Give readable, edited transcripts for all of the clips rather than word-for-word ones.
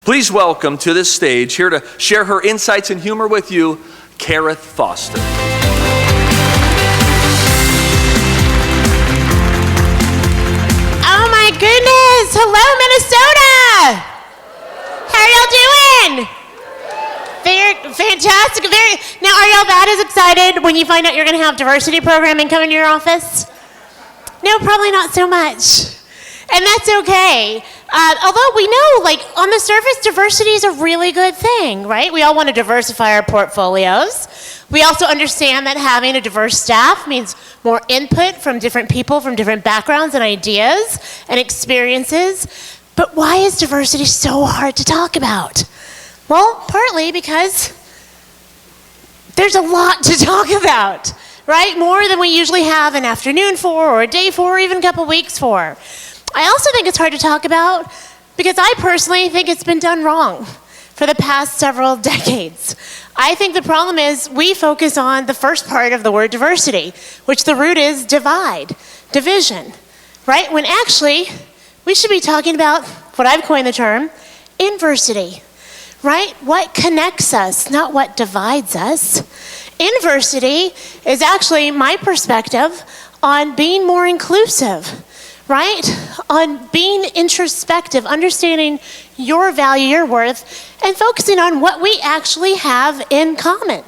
Please welcome to this stage, here to share her insights and humor with you, Karith Foster. Oh my goodness! Hello, Minnesota! How are y'all doing? Very fantastic. Now, are y'all that as excited when you find out you're going to have diversity programming coming to your office? No, probably not so much. And that's okay. Although we know, on the surface, diversity is a really good thing, right? We all want to diversify our portfolios. We also understand that having a diverse staff means more input from different people, from different backgrounds and ideas and experiences. But why is diversity so hard to talk about? Well, partly because there's a lot to talk about, right? More than we usually have an afternoon for, or a day for, or even a couple weeks for. I also think it's hard to talk about because I personally think it's been done wrong for the past several decades. I think the problem is we focus on the first part of the word diversity, which the root is divide, division, right? When actually we should be talking about what I've coined the term, inversity, right? What connects us, not what divides us. Inversity is actually my perspective on being more inclusive, right? On being introspective, understanding your value, your worth, and focusing on what we actually have in common.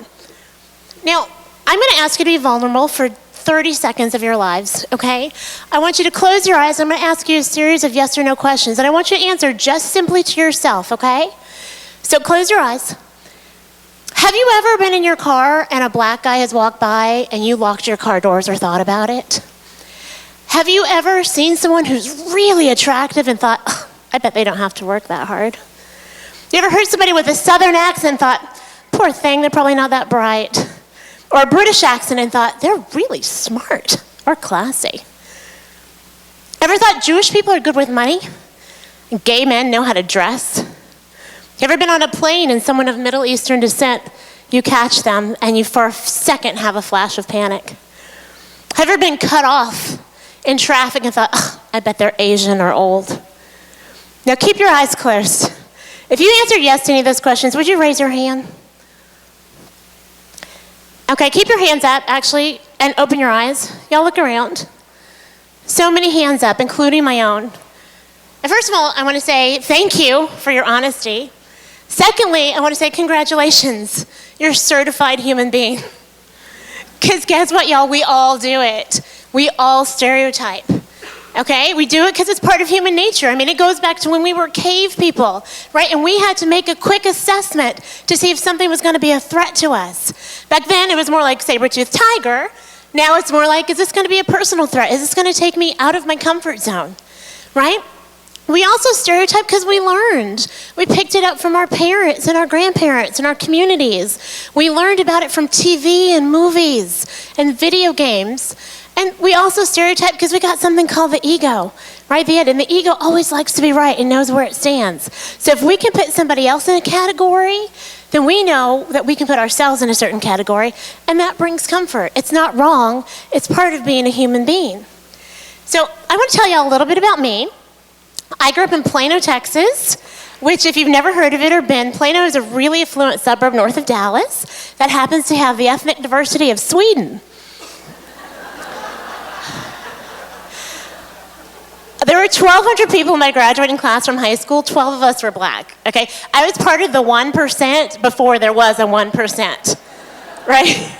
Now, I'm going to ask you to be vulnerable for 30 seconds of your lives, okay? I want you to close your eyes. I'm going to ask you a series of yes or no questions, and I want you to answer just simply to yourself, okay? So close your eyes. Have you ever been in your car and a black guy has walked by and you locked your car doors or thought about it? Have you ever seen someone who's really attractive and thought, oh, I bet they don't have to work that hard? You ever heard somebody with a southern accent and thought, poor thing, they're probably not that bright? Or a British accent and thought, they're really smart or classy? Ever thought Jewish people are good with money? And gay men know how to dress? You ever been on a plane and someone of Middle Eastern descent, you catch them and you for a second have a flash of panic? Have you ever been cut off in traffic and thought, oh, I bet they're Asian or old? Now keep your eyes closed. If you answered yes to any of those questions, would you raise your hand? Okay, keep your hands up, actually, and open your eyes. Y'all look around. So many hands up, including my own. And first of all, I want to say thank you for your honesty. Secondly, I want to say congratulations. You're a certified human being. Because guess what, y'all? We all do it. We all stereotype, okay? We do it because it's part of human nature. I mean, it goes back to when we were cave people, right? And we had to make a quick assessment to see if something was going to be a threat to us. Back then, it was more like saber-toothed tiger. Now it's more like, is this going to be a personal threat? Is this going to take me out of my comfort zone, right? We also stereotype because we learned. We picked it up from our parents and our grandparents and our communities. We learned about it from TV and movies and video games. And we also stereotype because we got something called the ego, right? And the ego always likes to be right and knows where it stands. So if we can put somebody else in a category, then we know that we can put ourselves in a certain category, and that brings comfort. It's not wrong. It's part of being a human being. So I want to tell you a little bit about me. I grew up in Plano, Texas, which if you've never heard of it or been, Plano is a really affluent suburb north of Dallas that happens to have the ethnic diversity of Sweden. There were 1,200 people in my graduating class from high school. 12 of us were black, okay? I was part of the 1% before there was a 1%, right?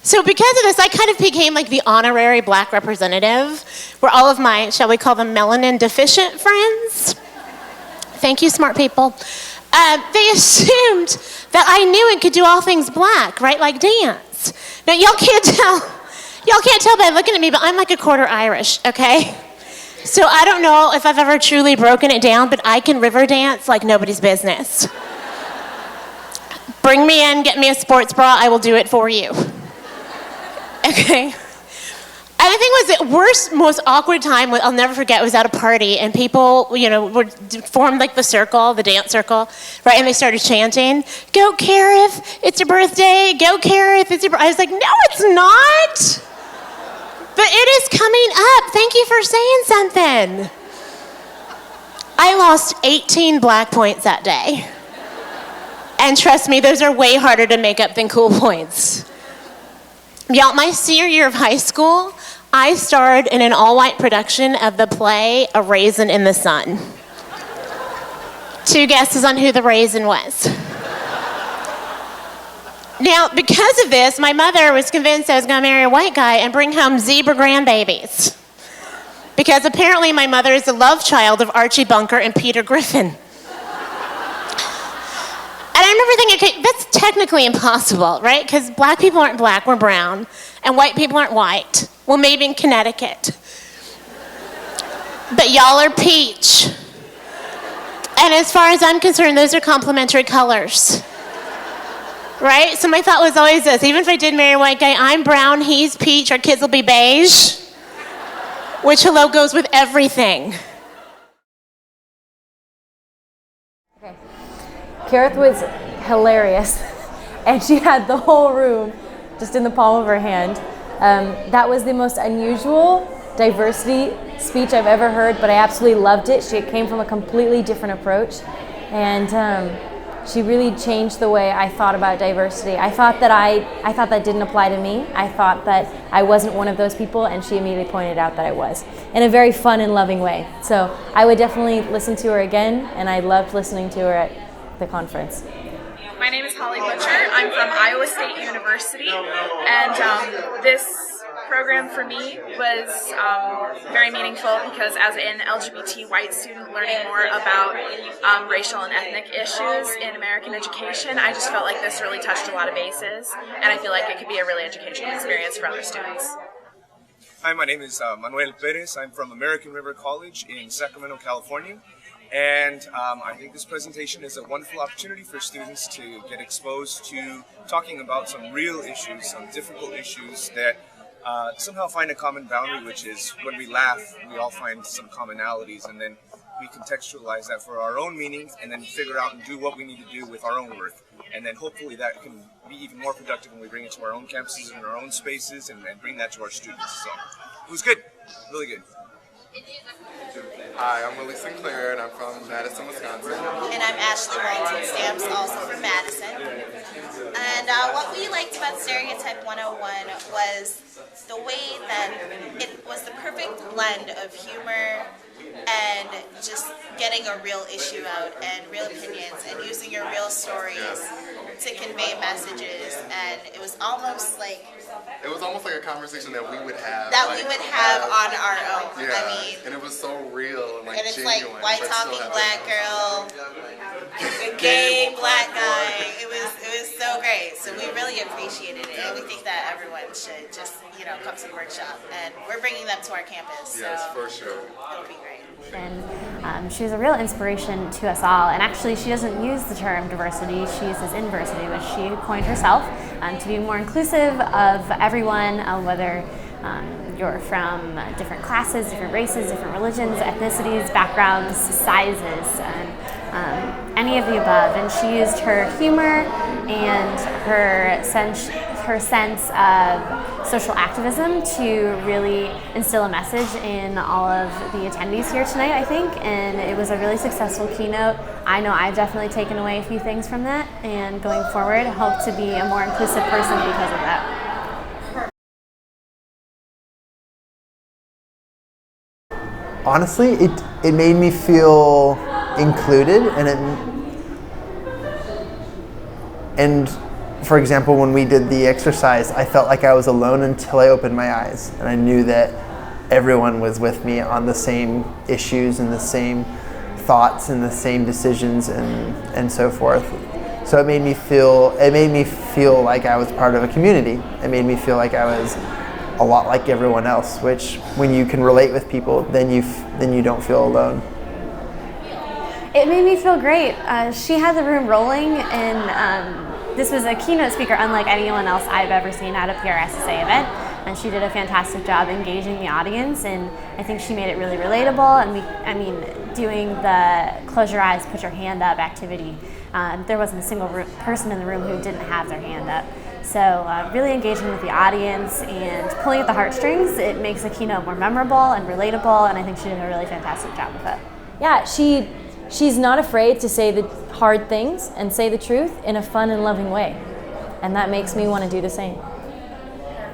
So because of this, I kind of became like the honorary black representative, where all of my, shall we call them melanin deficient friends, thank you, smart people, they assumed that I knew and could do all things black, right, like dance. Now, y'all can't tell by looking at me, but I'm like a quarter Irish, okay? So I don't know if I've ever truly broken it down, but I can river dance like nobody's business. Bring me in, get me a sports bra, I will do it for you. Okay? And I think was the worst, most awkward time, I'll never forget, was at a party, and people, would form like the circle, the dance circle, right? And they started chanting, "Go Karith, it's your birthday, go Karith, it's your birthday." I was like, no, it's not. But it is coming up. Thank you for saying something. I lost 18 black points that day. And trust me, those are way harder to make up than cool points. Y'all, my senior year of high school, I starred in an all-white production of the play A Raisin in the Sun. 2 guesses on who the raisin was. Now, because of this, my mother was convinced I was going to marry a white guy and bring home zebra grandbabies. Because apparently my mother is the love child of Archie Bunker and Peter Griffin. And I remember thinking, okay, that's technically impossible, right? Because black people aren't black, we're brown. And white people aren't white. Well, maybe in Connecticut. But y'all are peach. And as far as I'm concerned, those are complementary colors. Right? So my thought was always this, even if I did marry a white guy, I'm brown, he's peach, our kids will be beige. Which, hello, goes with everything. Okay. Karith was hilarious, and she had the whole room just in the palm of her hand. That was the most unusual diversity speech I've ever heard, but I absolutely loved it. She came from a completely different approach, and she really changed the way I thought about diversity. I thought that didn't apply to me. I thought that I wasn't one of those people, and she immediately pointed out that I was, in a very fun and loving way. So I would definitely listen to her again, and I loved listening to her at the conference. My name is Holly Butcher. I'm from Iowa State University, and this program for me was very meaningful because as an LGBT white student learning more about racial and ethnic issues in American education, I just felt like this really touched a lot of bases, and I feel like it could be a really educational experience for other students. Hi, my name is Manuel Perez. I'm from American River College in Sacramento, California. And I think this presentation is a wonderful opportunity for students to get exposed to talking about some real issues, some difficult issues that somehow find a common boundary, which is when we laugh, we all find some commonalities, and then we contextualize that for our own meaning, and then figure out and do what we need to do with our own work. And then hopefully that can be even more productive when we bring it to our own campuses and our own spaces, and bring that to our students. So it was good, really good. Hi, I'm Willie Sinclair, and I'm from Madison, Wisconsin. And I'm Ashley Walton Stamps, also from Madison. And what we liked about Stereotype 101 was the way that it was the perfect blend of humor and just getting a real issue out and real opinions and using your real stories to convey messages. And it was almost like a conversation that we would have. On our own. Yeah, I mean, and it was so real and and it's genuine. like white talking black girl, a gay black guy. It was so great. So we really appreciated it, and we think that everyone should just come to the workshop. And we're bringing them to our campus. Yes, so for sure. It'll be great. And she was a real inspiration to us all. And actually, she doesn't use the term diversity, she uses inversity, which she coined herself to be more inclusive of everyone, whether you're from different classes, different races, different religions, ethnicities, backgrounds, sizes, and any of the above. And she used her humor and her sense of social activism to really instill a message in all of the attendees here tonight, I think, and it was a really successful keynote. I know I've definitely taken away a few things from that, and going forward, hope to be a more inclusive person because of that. Honestly, it made me feel included, and for example, when we did the exercise, I felt like I was alone until I opened my eyes, and I knew that everyone was with me on the same issues and the same thoughts and the same decisions and so forth. So it made me feel like I was part of a community. It made me feel like I was a lot like everyone else, which when you can relate with people, then you don't feel alone. It made me feel great. She had the room rolling, and this was a keynote speaker unlike anyone else I've ever seen at a PRSSA event, and she did a fantastic job engaging the audience, and I think she made it really relatable. And doing the close your eyes, put your hand up activity, there wasn't a single person in the room who didn't have their hand up. So really engaging with the audience and pulling at the heartstrings, it makes the keynote more memorable and relatable, and I think she did a really fantastic job with it. Yeah, she she's not afraid to say the hard things and say the truth in a fun and loving way. And that makes me want to do the same.